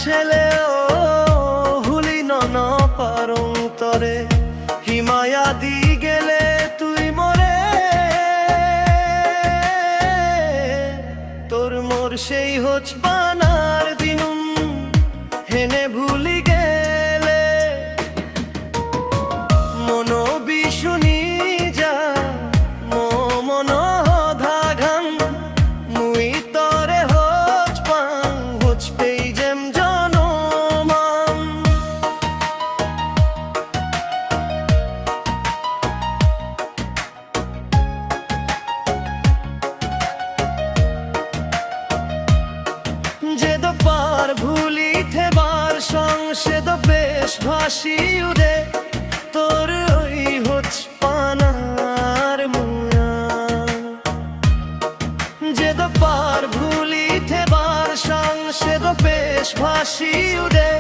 ছেলেও হুলি নন পারং তরে হিমায়া দি গেলে তুই মরে তোর মোর সেই হোচ পানার দিনুম হেনে ভুলি গেলে মনো বিশুনি যা মন ধাঘান মুই তরে হোচ পাং হোচ পেই যেম জনমান যে দো পার ভুলি থেবার সংসে দো বেশ ভাসি উদে তোর ওই হোচ পানার মুয়া যে দো পার ভুলি থেবার সংসে দো বেশ ভাসি উদে